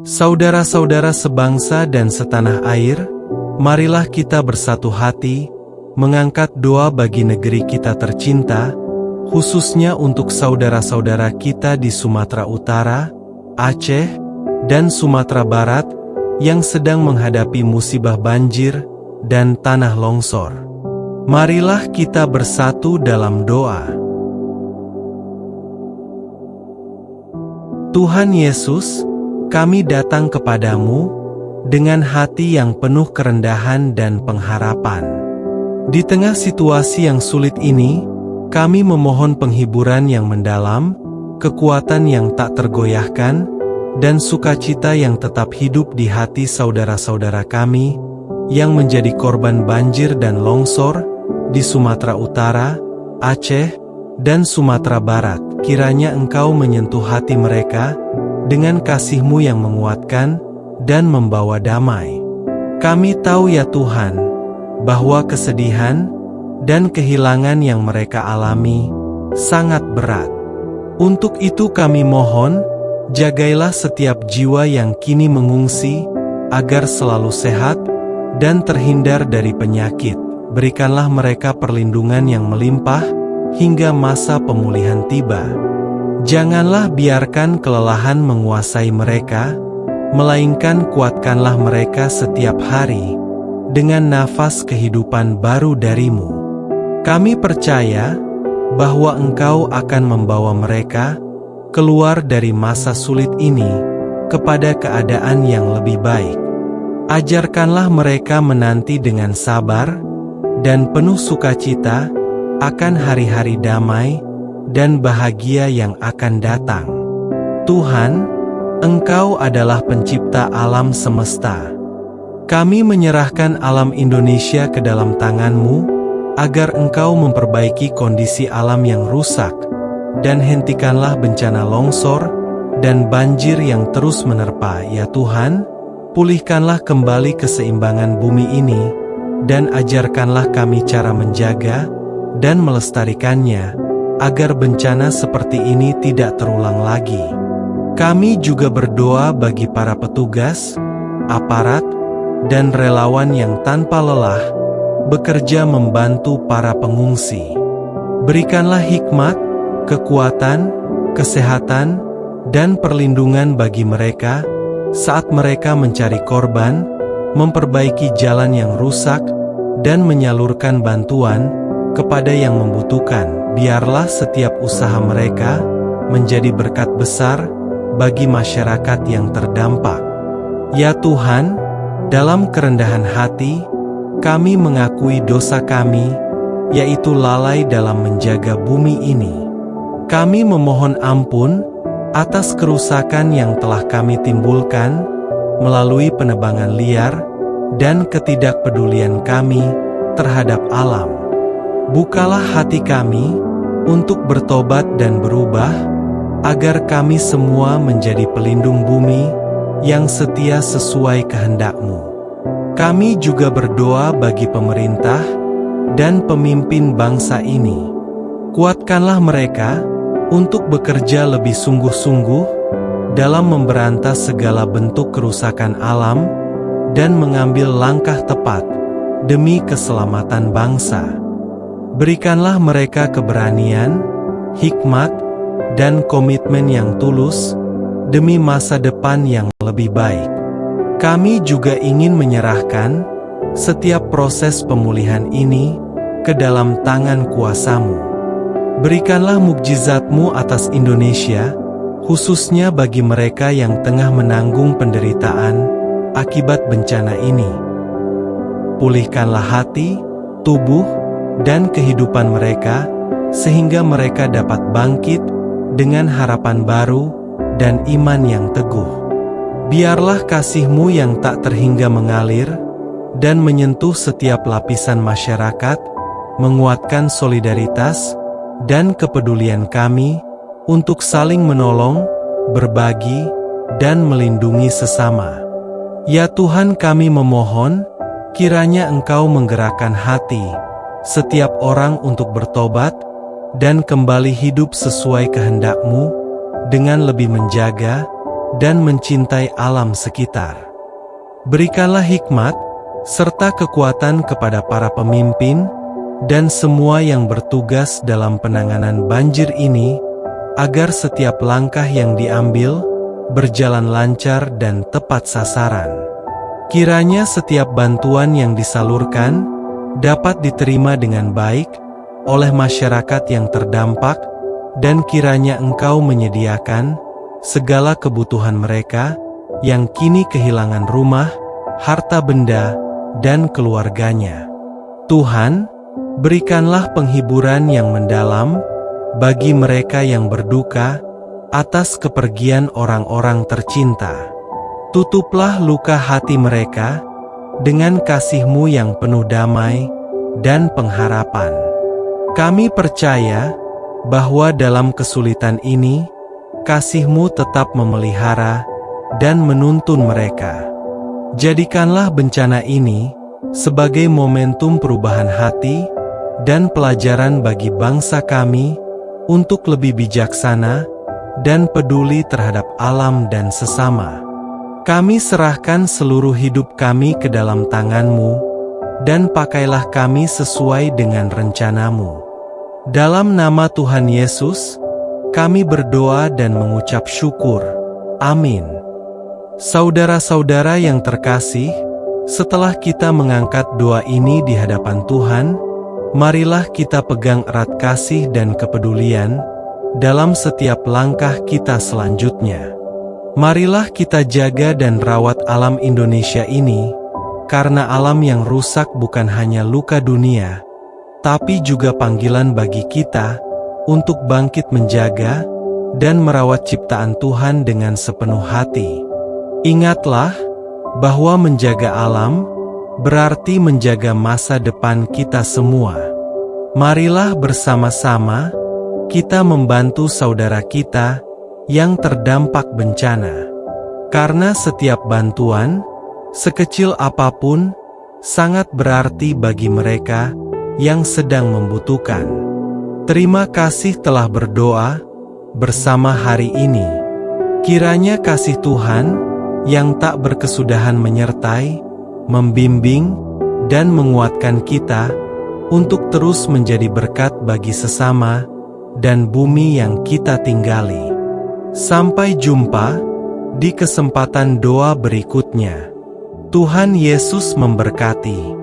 Saudara-saudara sebangsa dan setanah air, marilah kita bersatu hati, mengangkat doa bagi negeri kita tercinta, khususnya untuk saudara-saudara kita di Sumatera Utara, Aceh, dan Sumatera Barat, yang sedang menghadapi musibah banjir dan tanah longsor. Marilah kita bersatu dalam doa. Tuhan Yesus, kami datang kepadamu dengan hati yang penuh kerendahan dan pengharapan. Di tengah situasi yang sulit ini, kami memohon penghiburan yang mendalam, kekuatan yang tak tergoyahkan, dan sukacita yang tetap hidup di hati saudara-saudara kami yang menjadi korban banjir dan longsor di Sumatera Utara, Aceh, dan Sumatera Barat. Kiranya Engkau menyentuh hati mereka dengan kasih-Mu yang menguatkan dan membawa damai. Kami tahu ya Tuhan, bahwa kesedihan dan kehilangan yang mereka alami sangat berat. Untuk itu kami mohon, jagailah setiap jiwa yang kini mengungsi, agar selalu sehat dan terhindar dari penyakit. Berikanlah mereka perlindungan yang melimpah, hingga masa pemulihan tiba. Janganlah biarkan kelelahan menguasai mereka, melainkan kuatkanlah mereka setiap hari, dengan nafas kehidupan baru dari-Mu. Kami percaya, bahwa Engkau akan membawa mereka keluar dari masa sulit ini, kepada keadaan yang lebih baik. Ajarkanlah mereka menanti dengan sabar, dan penuh sukacita, akan hari-hari damai, dan bahagia yang akan datang. Tuhan, Engkau adalah pencipta alam semesta. Kami menyerahkan alam Indonesia ke dalam tangan-Mu, agar Engkau memperbaiki kondisi alam yang rusak, dan hentikanlah bencana longsor, dan banjir yang terus menerpa ya Tuhan. Pulihkanlah kembali keseimbangan bumi ini, dan ajarkanlah kami cara menjaga, dan melestarikannya, agar bencana seperti ini tidak terulang lagi. Kami juga berdoa bagi para petugas, aparat, dan relawan yang tanpa lelah bekerja membantu para pengungsi. Berikanlah hikmat, kekuatan, kesehatan, dan perlindungan bagi mereka saat mereka mencari korban, memperbaiki jalan yang rusak, dan menyalurkan bantuan kepada yang membutuhkan. Biarlah setiap usaha mereka menjadi berkat besar bagi masyarakat yang terdampak. Ya Tuhan, dalam kerendahan hati, kami mengakui dosa kami, yaitu lalai dalam menjaga bumi ini. Kami memohon ampun atas kerusakan yang telah kami timbulkan melalui penebangan liar dan ketidakpedulian kami terhadap alam. Bukalah hati kami untuk bertobat dan berubah, agar kami semua menjadi pelindung bumi yang setia sesuai kehendak-Mu. Kami juga berdoa bagi pemerintah dan pemimpin bangsa ini. Kuatkanlah mereka untuk bekerja lebih sungguh-sungguh dalam memberantas segala bentuk kerusakan alam dan mengambil langkah tepat demi keselamatan bangsa. Berikanlah mereka keberanian, hikmat, dan komitmen yang tulus demi masa depan yang lebih baik. Kami juga ingin menyerahkan setiap proses pemulihan ini ke dalam tangan kuasa-Mu. Berikanlah mukjizat-Mu atas Indonesia, khususnya bagi mereka yang tengah menanggung penderitaan akibat bencana ini. Pulihkanlah hati, tubuh, dan kehidupan mereka, sehingga mereka dapat bangkit dengan harapan baru dan iman yang teguh. Biarlah kasih-Mu yang tak terhingga mengalir dan menyentuh setiap lapisan masyarakat, menguatkan solidaritas dan kepedulian kami untuk saling menolong, berbagi, dan melindungi sesama. Ya Tuhan, kami memohon, Kiranya Engkau menggerakkan hati setiap orang untuk bertobat dan kembali hidup sesuai kehendak-Mu dengan lebih menjaga dan mencintai alam sekitar. Berikanlah hikmat serta kekuatan kepada para pemimpin dan semua yang bertugas dalam penanganan banjir ini, agar setiap langkah yang diambil berjalan lancar dan tepat sasaran. Kiranya setiap bantuan yang disalurkan dapat diterima dengan baik oleh masyarakat yang terdampak, dan kiranya Engkau menyediakan segala kebutuhan mereka yang kini kehilangan rumah, harta benda, dan keluarganya. Tuhan, berikanlah penghiburan yang mendalam bagi mereka yang berduka atas kepergian orang-orang tercinta. Tutuplah luka hati mereka dengan kasih-Mu yang penuh damai dan pengharapan. Kami percaya bahwa dalam kesulitan ini, kasih-Mu tetap memelihara dan menuntun mereka. Jadikanlah bencana ini sebagai momentum perubahan hati dan pelajaran bagi bangsa kami untuk lebih bijaksana dan peduli terhadap alam dan sesama. Kami serahkan seluruh hidup kami ke dalam tangan-Mu, dan pakailah kami sesuai dengan rencana-Mu. Dalam nama Tuhan Yesus, kami berdoa dan mengucap syukur. Amin. Saudara-saudara yang terkasih, setelah kita mengangkat doa ini di hadapan Tuhan, marilah kita pegang erat kasih dan kepedulian dalam setiap langkah kita selanjutnya. Marilah kita jaga dan rawat alam Indonesia ini, karena alam yang rusak bukan hanya luka dunia, tapi juga panggilan bagi kita untuk bangkit menjaga dan merawat ciptaan Tuhan dengan sepenuh hati. Ingatlah bahwa menjaga alam berarti menjaga masa depan kita semua. Marilah bersama-sama kita membantu saudara kita yang terdampak bencana. Karena setiap bantuan, sekecil apapun, sangat berarti bagi mereka yang sedang membutuhkan. Terima kasih telah berdoa bersama hari ini. Kiranya kasih Tuhan yang tak berkesudahan menyertai, membimbing, dan menguatkan kita untuk terus menjadi berkat bagi sesama dan bumi yang kita tinggali. Sampai jumpa di kesempatan doa berikutnya. Tuhan Yesus memberkati.